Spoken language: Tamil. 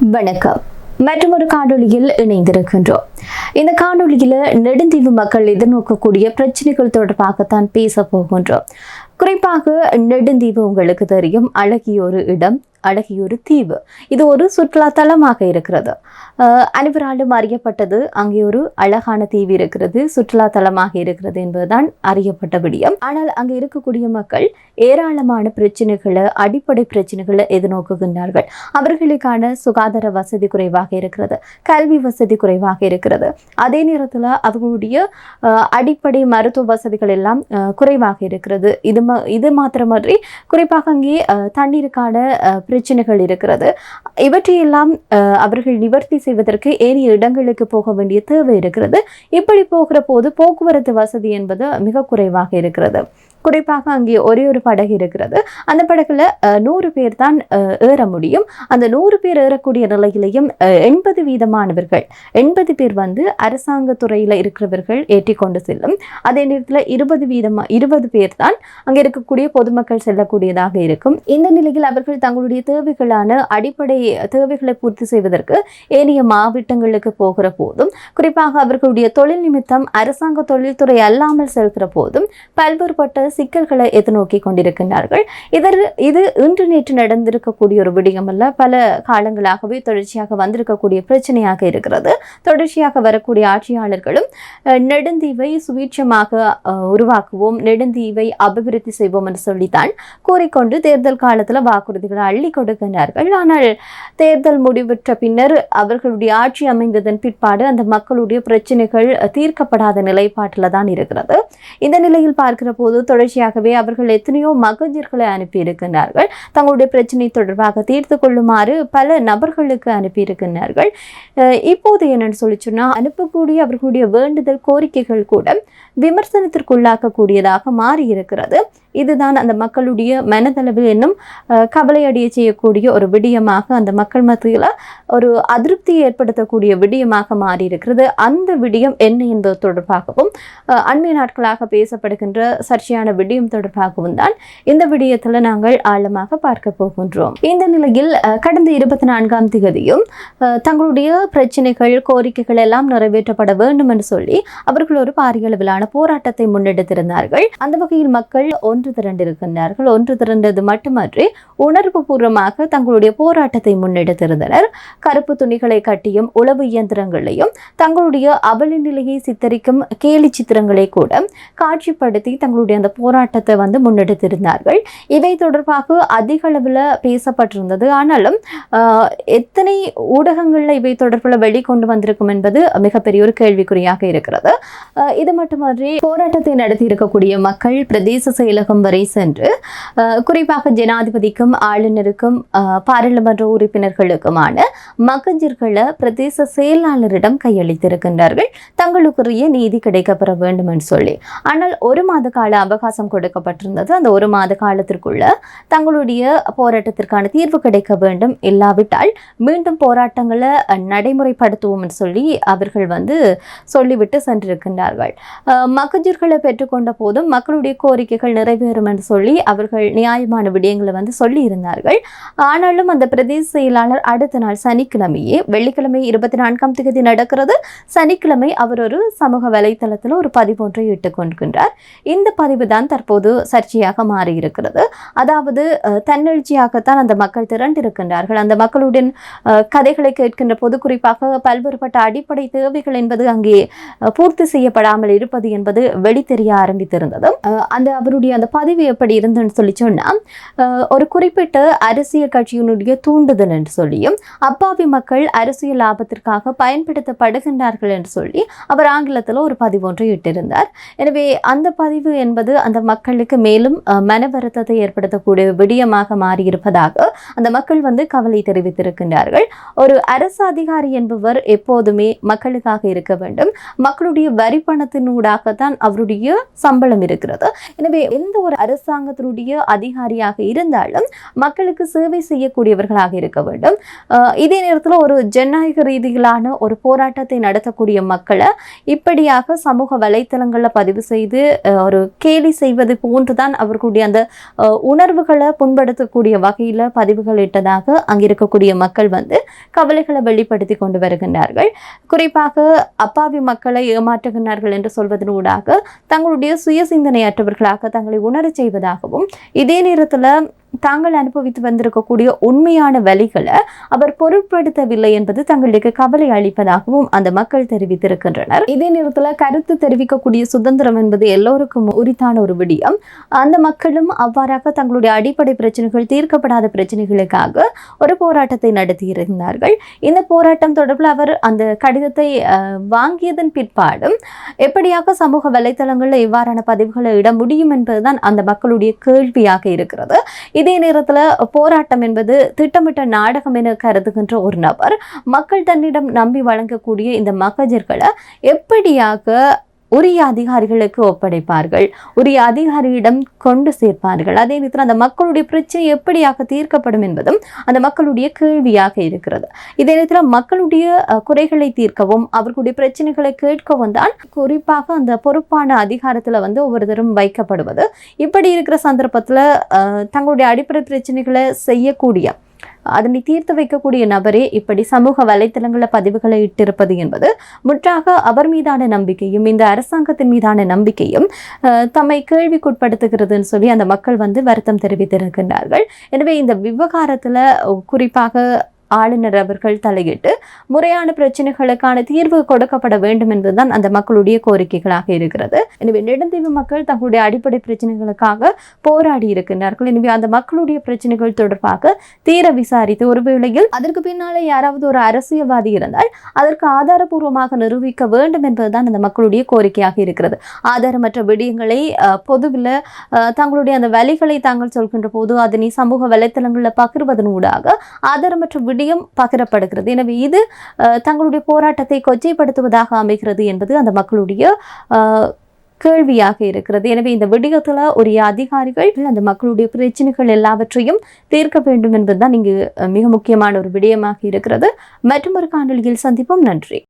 வணக்கம். மற்றொரு காணொளியில் இணைந்திருக்கின்றோம். இந்த காணொளியில் நெடுந்தீவு மக்கள் எதிர்நோக்கக்கூடிய பிரச்சனைகள் தொடர்பாகத்தான் பேச போகின்றோம். குறிப்பாக நெடுந்தீவு உங்களுக்கு தெரியும், அழகிய ஒரு இடம், அழகிய ஒரு தீவு. இது ஒரு சுற்றுலா தலமாக இருக்கிறது. அனைவராலும் அறியப்பட்டது. அங்கே ஒரு அழகான தீவு இருக்கிறது, சுற்றுலா தலமாக இருக்கிறது என்பதுதான் அறியப்பட்ட விடயம். ஆனால் அங்கே இருக்கக்கூடிய மக்கள் ஏராளமான பிரச்சனைகளை, அடிப்படை பிரச்சனைகளை எதிர்நோக்குகின்றார்கள். அவர்களுக்கான சுகாதார வசதி குறைவாக இருக்கிறது, கல்வி வசதி குறைவாக இருக்கிறது. அதே நேரத்தில் அவர்களுடைய அடிப்படை மருத்துவ வசதிகள் எல்லாம் குறைவாக இருக்கிறது. இது மாத்திரமன்றி குறிப்பாக அங்கே தண்ணீருக்கான பிரச்சனைகள் இருக்கிறது. இவற்றையெல்லாம் அவர்கள் நிவர்த்தி செய்வதற்கு ஏனைய இடங்களுக்கு போக வேண்டிய தேவை இருக்கிறது. இப்படி போகிற போது போக்குவரத்து வசதி என்பது மிக குறைவாக இருக்கிறது. குறிப்பாக அங்கே ஒரே ஒரு படகு இருக்கிறது. அந்த படகுல 100 பேர் தான் ஏற முடியும். அந்த 100 பேர் ஏறக்கூடிய நிலையிலையும் 80% 80 பேர் அரசாங்க துறையில் இருக்கிறவர்கள் ஏற்றிக்கொண்டு செல்லும். அதே நேரத்தில் 20 பேர் தான் அங்கே இருக்கக்கூடிய பொதுமக்கள் செல்லக்கூடியதாக இருக்கும். இந்த நிலையில் அவர்கள் தங்களுடைய தேவைகளான அடிப்படை தேவைகளை பூர்த்தி செய்வதற்கு ஏனைய மாவட்டங்களுக்கு போகிற போதும், குறிப்பாக அவர்களுடைய தொழில் நிமித்தம் அரசாங்க தொழில்துறை அல்லாமல் செல்கிற போதும் பல்வேறுபட்ட சிக்கல்களை எதிர்நோக்கி கொண்டிருக்கின்றார்கள். இது இன்று நேற்று நடந்திருக்கக்கூடிய ஒரு விடயம் அல்ல, பல காலங்களாகவே தொடர்ச்சியாக வந்திருக்கக்கூடிய பிரச்சனையாக இருக்கிறது. தொடர்ச்சியாக வரக்கூடிய ஆட்சியாளர்களும் நெடுந்தீவை சுவீட்சமாக உருவாக்குவோம், நெடுந்தீவை அபிவிருத்தி செய்வோம் என்று சொல்லித்தான் கூறிக்கொண்டு தேர்தல் காலத்தில் வாக்குறுதிகளை அள்ளி கொடுக்கின்றார்கள். ஆனால் தேர்தல் முடிவுற்ற பின்னர் அவர்களுடைய ஆட்சி அமைந்ததன் பிற்பாடு அந்த மக்களுடைய பிரச்சனைகள் தீர்க்கப்படாத நிலைப்பாட்டில் தான் இருக்கிறது. இந்த நிலையில் பார்க்கிற போது தொடர்ச்சியாகவே அவர்கள் எத்தனையோ மகஜர்களை அனுப்பியிருக்கிறார்கள். தங்களுடைய பிரச்சனை தொடர்பாக தீர்த்து கொள்ளுமாறு பல நபர்களுக்கு அனுப்பியிருக்கிறார்கள். இப்போது என்னன்னு சொல்லி சொன்னால், அனுப்பக்கூடிய அவர்களுடைய வேண்டுதல் கோரிக்கைகள் கூட விமர்சனத்திற்குள்ளாக்கக்கூடியதாக மாறி இருக்கிறது. இதுதான் அந்த மக்களுடைய மனதளவில் இன்னும் கவலை அடைய செய்யக்கூடிய ஒரு விடயமாக, அந்த மக்கள் மத்தியில் ஒரு அதிருப்தியை ஏற்படுத்தக்கூடிய விடயமாக மாறி இருக்கிறது. அந்த விடயம் என்ன என்பது தொடர்பாகவும் அண்மை நாட்களாக பேசப்படுகின்ற சர்ச்சையான விடயம் தொடர்பாகவும் தான் இந்த விடயத்தில் நாங்கள் ஆழமாக பார்க்க போகின்றோம். இந்த நிலையில் கடந்த 24ஆம் தேதியும் தங்களுடைய பிரச்சனைகள், கோரிக்கைகள் எல்லாம் நிறைவேற்றப்பட வேண்டும் என்று சொல்லி அவர்கள் ஒரு பாரிய அளவிலான போராட்டத்தை முன்னெடுத்திருந்தார்கள். அந்த வகையில் மக்கள் ஒன்று திரண்டிருக்கின்றார்கள். ஒன்று திரண்டது மட்டுமன்றி உணர்வு பூர்வமாக தங்களுடைய போராட்டத்தை முன்னெடுத்திருந்தனர். கருப்பு துணிகளை கட்டியும் உளவு இயந்திரங்களையும் தங்களுடைய அவல நிலையை சித்தரிக்கும் கேலி சித்திரங்களை கூட காட்சிப்படுத்தி தங்களுடைய அந்த போராட்டத்தை முன்னெடுத்திருந்தார்கள். இவை தொடர்பாக அதிக அளவில் பேசப்பட்டிருந்தது. ஆனாலும் எத்தனை ஊடகங்கள்ல இவை தொடர்பில் வெளிக்கொண்டு வந்திருக்கும் என்பது மிகப்பெரிய ஒரு கேள்விக்குறியாக இருக்கிறது. இது மட்டுமன்றி போராட்டத்தை நடத்தி இருக்கக்கூடிய மக்கள் பிரதேச செயலகம் வரை சென்று குறிப்பாக ஜனாதிபதிக்கும் ஆளுநருக்கும் பாராளுமன்ற உறுப்பினர்களுக்குமான மகஜர்களை பிரதேச செயலாளரிடம் கையளித்திருக்கின்றார்கள், தங்களுக்குரிய நீதி கிடைக்கப்பெற வேண்டும் என்று சொல்லி. ஆனால் 1 மாத கால அவகாசம் கொடுக்கப்பட்டிருந்தது. அந்த 1 மாத காலத்திற்குள்ள தங்களுடைய போராட்டத்திற்கான தீர்வு கிடைக்க வேண்டும், இல்லாவிட்டால் மீண்டும் போராட்டங்களை நடைமுறைப்படுத்துவோம் என்று சொல்லி அவர்கள் சொல்லிவிட்டு சென்றிருக்கின்றார்கள். மகஜர்களை பெற்றுக்கொண்ட போதும் மக்களுடைய கோரிக்கைகள் நிறைவேறும் என்று சொல்லி அவர்கள் நியாயமான விடயங்களை சொல்லி இருந்தார்கள். ஆனாலும் அந்த பிரதேச செயலாளர் அடுத்த நாள் சனிக்கிழமையே, வெள்ளிக்கிழமை 24ஆம் தேதி நடக்கிறது, சனிக்கிழமை அவர் ஒரு சமூக வலைத்தளத்தில் ஒரு பதிவு ஒன்றை இட்டுக் கொண்டிருக்கின்றார். இந்த பதிவு தான் தற்போது சர்ச்சையாக மாறி இருக்கிறது. அதாவது தன்னெழுச்சியாகத்தான் அந்த மக்கள் திரண்டிருக்கின்றார்கள். அந்த மக்களுடன் கதைகளை கேட்கின்ற போது குறிப்பாக பல்வேறுபட்ட அடிப்படை தேவைகள் என்பது அங்கே பூர்த்தி செய்யப்படாமல் இருப்பது என்பது வெளித்தெரிய ஆரம்பித்திருந்தது. அவருடைய அந்த பதிவு எப்படி இருந்துன்னு சொல்லி சொன்னால், ஒரு குறிப்பிட்ட அரசியல் கட்சியினுடைய தூண்டுதல் என்று சொல்லியும் அப்பாவி மக்கள் அரசியல் லாபத்திற்காக பயன்படுத்தப்படுகின்றார்கள் என்று சொல்லி அவர் ஆங்கிலத்தில் ஒரு பதிவு ஒன்றை இட்டிருந்தார். எனவே அந்த பதிவு என்பது அந்த மக்களுக்கு மேலும் மன வருத்தத்தை ஏற்படுத்தக்கூடிய விடயமாக மாறியிருப்பதாக அந்த மக்கள் கவலை தெரிவித்திருக்கின்றார்கள். ஒரு அரசு அதிகாரி என்பவர் எப்போதுமே மக்களுக்காக இருக்க வேண்டும், மக்களுடைய வரி பணத்தினூடாக ரூபாய்களாகத்தான் அவருடைய சம்பளம் இருக்கிறது. எனவே எந்த ஒரு அரசாங்கத்தினுடைய அதிகாரியாக இருந்தாலும் மக்களுக்கு சேவை செய்யக்கூடியவர்களாக இருக்க வேண்டும். இதே நேரத்தில் ஒரு ஜனநாயக ரீதியிலான ஒரு போராட்டத்தை நடத்தக்கூடிய மக்களை இப்படியாக சமூக வலைத்தளங்களில் பதிவு செய்து ஒரு கேலி செய்வது போன்றுதான் அவர்களுடைய அந்த உணர்வுகளை புண்படுத்தக்கூடிய வகையில் பதிவுகள் இட்டதாக அங்கிருக்கக்கூடிய மக்கள் கவலைகளை வெளிப்படுத்தி கொண்டு வருகின்றார்கள். குறிப்பாக அப்பாவி மக்களை ஏமாற்றுகின்றார்கள் என்று சொல்வதனூடாக தங்களுடைய சுய சிந்தனையற்றவர்களாக தங்களை உணரச் செய்வதாகவும், இதே நேரத்தில் தாங்கள் அனுபவித்து வந்திருக்கக்கூடிய உண்மையான வழிகளை அவர் பொருட்படுத்தவில்லை என்பது தங்களுக்கு கவலை அளிப்பதாகவும் அந்த மக்கள் தெரிவித்திருக்கின்றனர். இதே நேரத்தில் கருத்து தெரிவிக்கக்கூடிய சுதந்திரம் என்பது எல்லோருக்கும் உரித்தான ஒரு விடயம். அந்த மக்களும் அவ்வாறாக தங்களுடைய அடிப்படை பிரச்சனைகள், தீர்க்கப்படாத பிரச்சனைகளுக்காக ஒரு போராட்டத்தை நடத்தியிருந்தார்கள். இந்த போராட்டம் தொடர்பில் அவர் அந்த கடிதத்தை வாங்கியதன் பிற்பாடும் எப்படியாக சமூக வலைத்தளங்களில் இவ்வாறான பதிவுகளை இட முடியும் என்பதுதான் அந்த மக்களுடைய கேள்வியாக இருக்கிறது. இதே நேரத்தில் போராட்டம் என்பது திட்டமிட்ட நாடகம் என கருதுகின்ற ஒரு நபர் மக்கள் தன்னிடம் நம்பி வழங்கக்கூடிய இந்த மகஜர்களை எப்படியாக உரிய அதிகாரிகளுக்கு ஒப்படைப்பார்கள், உரிய அதிகாரியிடம் கொண்டு சேர்ப்பார்கள். அதே நேரத்தில் அந்த மக்களுடைய பிரச்சனை எப்படியாக தீர்க்கப்படும் என்பதும் அந்த மக்களுடைய கேள்வியாக இருக்கிறது. இதே நேரத்தில் மக்களுடைய குறைகளை தீர்க்கவும் அவர்களுடைய பிரச்சனைகளை கேட்கவும் தான் குறிப்பாக அந்த பொறுப்பான அதிகாரத்தில் ஒவ்வொருத்தரும் வைக்கப்படுவது. இப்படி இருக்கிற சந்தர்ப்பத்தில் தங்களுடைய அடிப்படை பிரச்சனைகளை செய்யக்கூடிய, அதனை தீர்த்து வைக்கக்கூடிய நபரே இப்படி சமூக வலைத்தளங்களில் பதிவுகளை இட்டிருப்பது என்பது முற்றாக அவர் மீதான நம்பிக்கையும் இந்த அரசாங்கத்தின் மீதான நம்பிக்கையும் தம்மை கேள்விக்குட்படுத்துகிறதுன்னு சொல்லி அந்த மக்கள் வருத்தம் தெரிவித்திருக்கின்றார்கள். எனவே இந்த விவகாரத்தில் குறிப்பாக ஆளுநர் அவர்கள் தலையிட்டு முறையான பிரச்சனைகளுக்கான தீர்வு கொடுக்கப்பட வேண்டும் என்பதுதான் அந்த மக்களுடைய கோரிக்கைகளாக இருக்கிறது. எனவே நெடுந்தீவு மக்கள் தங்களுடைய அடிப்படை பிரச்சனைகளுக்காக போராடி இருக்கின்றார்கள். எனவே அந்த மக்களுடைய பிரச்சனைகள் தொடர்பாக தீர விசாரித்து, ஒருவேளையில் அதற்கு பின்னாலே யாராவது ஒரு அரசியல்வாதி இருந்தால் அதற்கு ஆதாரபூர்வமாக நிரூபிக்க வேண்டும் என்பதுதான் அந்த மக்களுடைய கோரிக்கையாக இருக்கிறது. ஆதாரமற்ற விடயங்களை பொதுவில் தங்களுடைய அந்த வழிகளை தாங்கள் சொல்கின்ற போது அதனை சமூக வலைத்தளங்களில் பகிர்வதன் ஊடாக ஆதாரமற்ற விடயம் பகிரப்படுகிறது. எனவே இது தங்களுடைய போராட்டத்தை கொச்சைப்படுத்துவதாக அமைகிறது என்பது அந்த மக்களுடைய கேள்வியாக இருக்கிறது. எனவே இந்த விடயத்தில் உரிய அதிகாரிகள் அந்த மக்களுடைய பிரச்சனைகள் எல்லாவற்றையும் தீர்க்க வேண்டும் என்பதுதான் இங்கு மிக முக்கியமான ஒரு விடயமாக இருக்கிறது. மற்றும் ஒரு காணொலியில் சந்திப்போம். நன்றி.